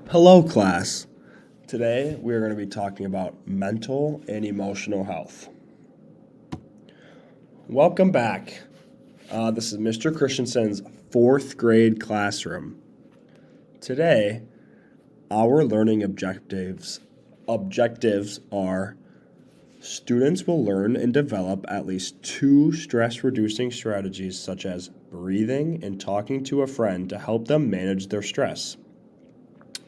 Hello, class. Today we are going to be talking about mental and emotional health. Welcome back. This is Mr. Christensen's fourth grade classroom. Today, our learning objectives are students will learn and develop at least two stress-reducing strategies such as breathing and talking to a friend to help them manage their stress.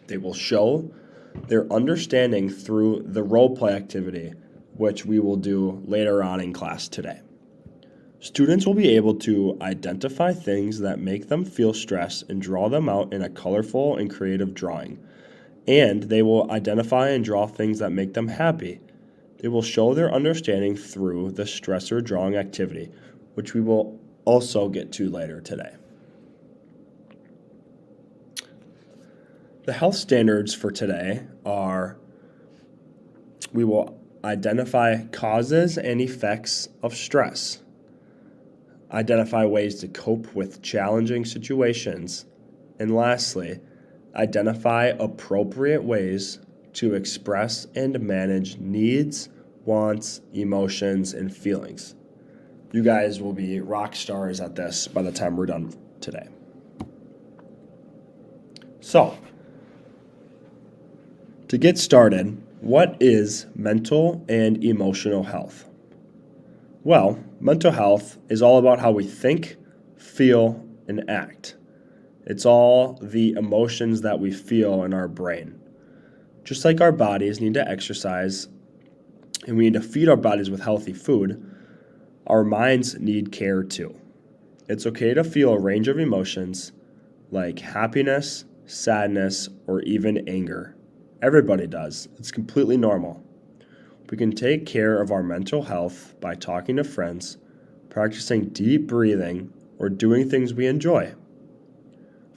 They will show their understanding through the role play activity, which we will do later on in class today. Students will be able to identify things that make them feel stressed and draw them out in a colorful and creative drawing. And they will identify and draw things that make them happy. They will show their understanding through the stressor drawing activity, which we will also get to later today. The health standards for today are we will identify causes and effects of stress, identify ways to cope with challenging situations, and lastly, identify appropriate ways to express and manage needs, wants, emotions, and feelings. You guys will be rock stars at this by the time we're done today. So, to get started, what is mental and emotional health? Well, mental health is all about how we think, feel, and act. It's all the emotions that we feel in our brain. Just like our bodies need to exercise and we need to feed our bodies with healthy food, our minds need care too. It's okay to feel a range of emotions like happiness, sadness, or even anger. Everybody does. It's completely normal. We can take care of our mental health by talking to friends, practicing deep breathing, or doing things we enjoy.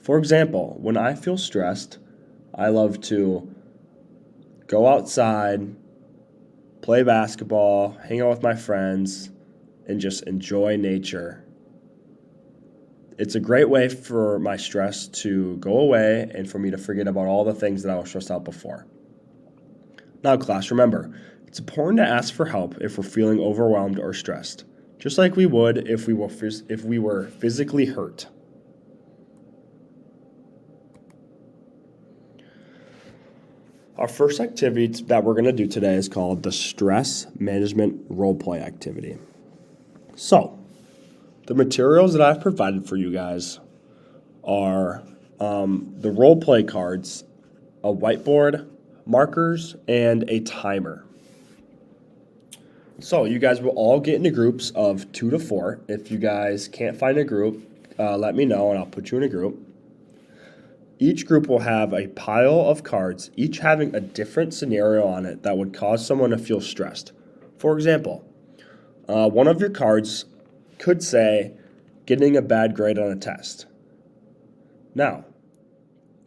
For example, when I feel stressed, I love to go outside, play basketball, hang out with my friends, and just enjoy nature. It's a great way for my stress to go away and for me to forget about all the things that I was stressed out before. Now, class, remember, it's important to ask for help if we're feeling overwhelmed or stressed, just like we would if we were physically hurt. Our first activity that we're going to do today is called the Stress Management Role Play Activity. So, the materials that I've provided for you guys are the role play cards, a whiteboard, markers, and a timer. So you guys will all get into groups of 2 to 4. If you guys can't find a group, let me know and I'll put you in a group. Each group will have a pile of cards, each having a different scenario on it that would cause someone to feel stressed. For example, one of your cards could say, getting a bad grade on a test. Now,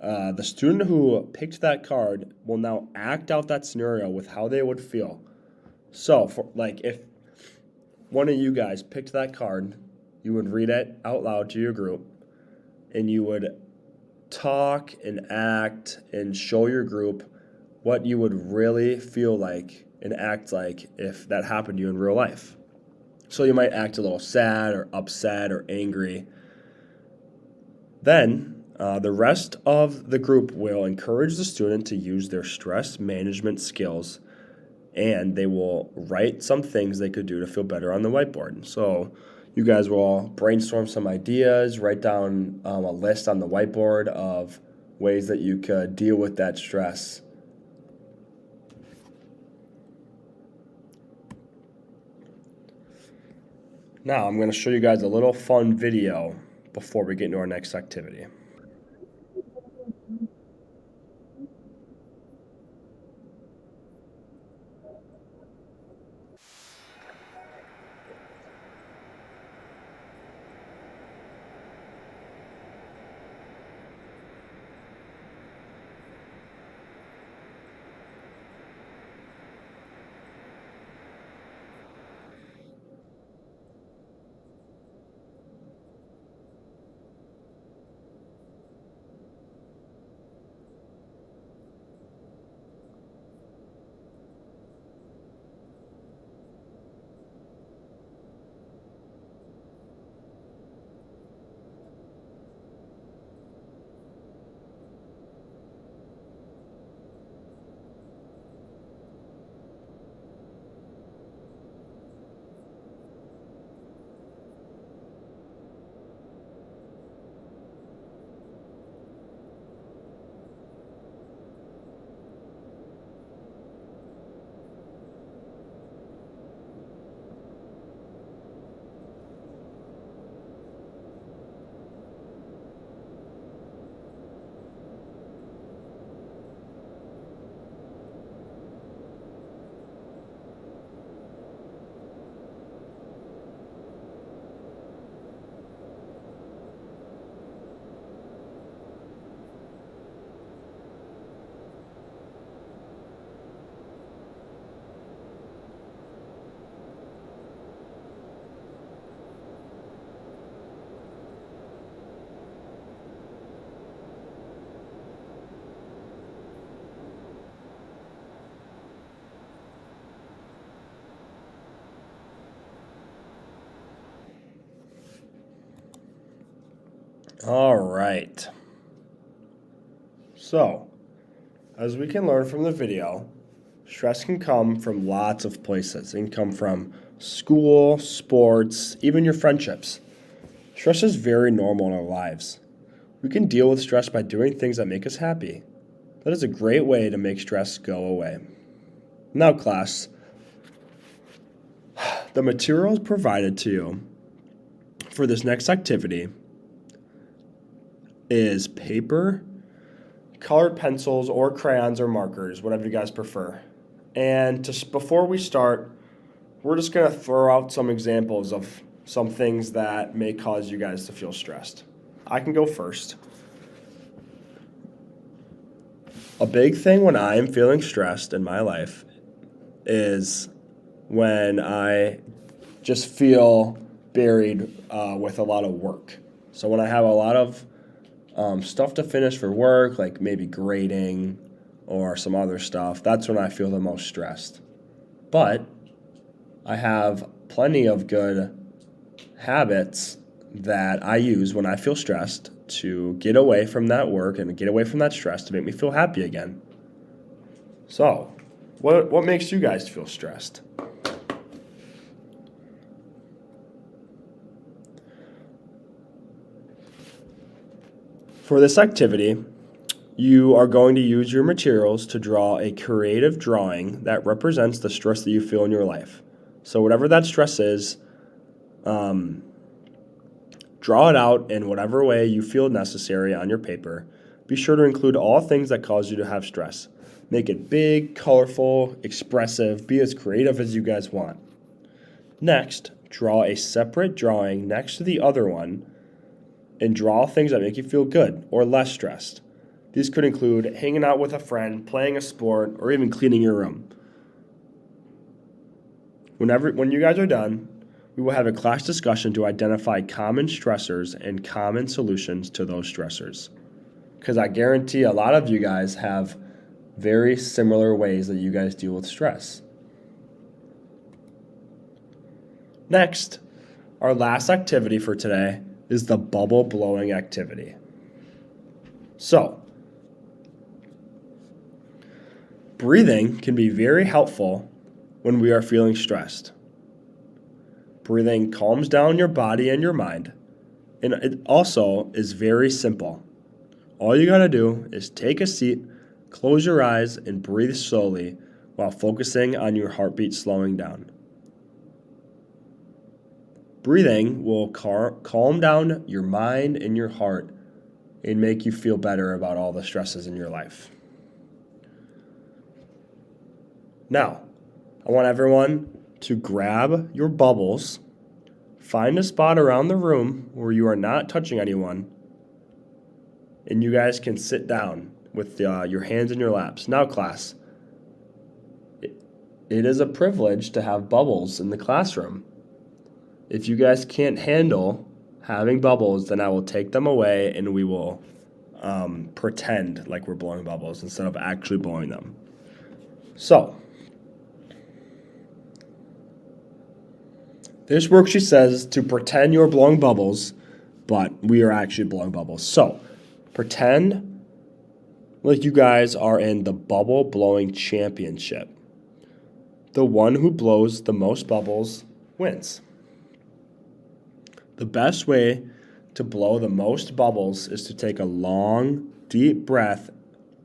the student who picked that card will now act out that scenario with how they would feel. So, if one of you guys picked that card, you would read it out loud to your group, and you would talk and act and show your group what you would really feel like and act like if that happened to you in real life. So you might act a little sad or upset or angry. Then the rest of the group will encourage the student to use their stress management skills, and they will write some things they could do to feel better on the whiteboard. So you guys will all brainstorm some ideas, write down a list on the whiteboard of ways that you could deal with that stress. Now I'm going to show you guys a little fun video before we get into our next activity. All right. So, as we can learn from the video, stress can come from lots of places. It can come from school, sports, even your friendships. Stress is very normal in our lives. We can deal with stress by doing things that make us happy. That is a great way to make stress go away. Now, class, the materials provided to you for this next activity is paper, colored pencils, or crayons or markers, whatever you guys prefer. And before we start, we're just going to throw out some examples of some things that may cause you guys to feel stressed. I can go first. A big thing when I am feeling stressed in my life is when I just feel buried with a lot of work. So when I have a lot of stuff to finish for work, like maybe grading or some other stuff, that's when I feel the most stressed. But I have plenty of good habits that I use when I feel stressed to get away from that work and get away from that stress to make me feel happy again. So, what makes you guys feel stressed? For this activity, you are going to use your materials to draw a creative drawing that represents the stress that you feel in your life. So whatever that stress is, draw it out in whatever way you feel necessary on your paper. Be sure to include all things that cause you to have stress. Make it big, colorful, expressive, be as creative as you guys want. Next, draw a separate drawing next to the other one and draw things that make you feel good or less stressed. These could include hanging out with a friend, playing a sport, or even cleaning your room. When you guys are done, we will have a class discussion to identify common stressors and common solutions to those stressors. Because I guarantee a lot of you guys have very similar ways that you guys deal with stress. Next, our last activity for today is the bubble blowing activity. So, breathing can be very helpful when we are feeling stressed. Breathing calms down your body and your mind, and it also is very simple. All you gotta do is take a seat, close your eyes, and breathe slowly while focusing on your heartbeat slowing down. Breathing will calm down your mind and your heart and make you feel better about all the stresses in your life. Now, I want everyone to grab your bubbles, find a spot around the room where you are not touching anyone, and you guys can sit down with your hands in your laps. Now, class, it is a privilege to have bubbles in the classroom. If you guys can't handle having bubbles, then I will take them away and we will pretend like we're blowing bubbles instead of actually blowing them. So, this worksheet says to pretend you're blowing bubbles, but we are actually blowing bubbles. So, pretend like you guys are in the bubble blowing championship. The one who blows the most bubbles wins. The best way to blow the most bubbles is to take a long, deep breath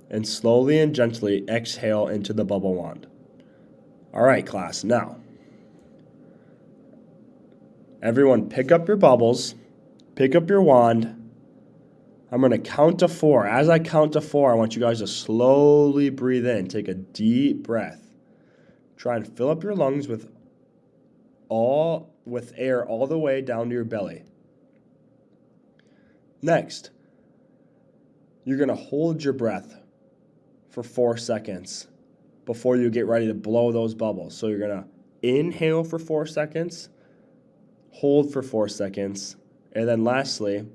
and slowly and gently exhale into the bubble wand. All right, class, now, everyone pick up your bubbles, pick up your wand. I'm going to count to 4. As I count to 4, I want you guys to slowly breathe in. Take a deep breath. Try and fill up your lungs with air all the way down to your belly. Next, you're going to hold your breath for 4 seconds before you get ready to blow those bubbles. So you're going to inhale for 4 seconds, hold for 4 seconds, and then lastly,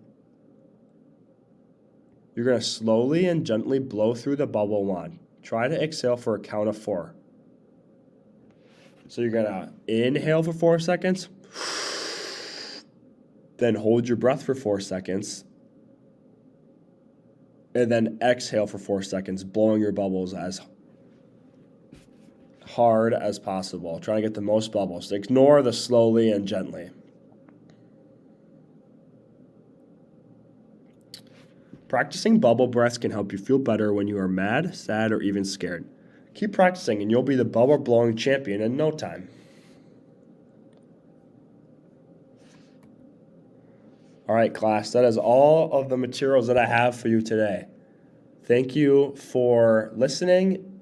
you're going to slowly and gently blow through the bubble wand. Try to exhale for a count of 4. So you're going to inhale for 4 seconds, then hold your breath for 4 seconds, And then exhale for 4 seconds, blowing your bubbles as hard as possible. Trying to get the most bubbles. Ignore the slowly and gently. Practicing bubble breaths can help you feel better when you are mad, sad, or even scared. Keep practicing and you'll be the bubble blowing champion in no time. All right, class, that is all of the materials that I have for you today. Thank you for listening.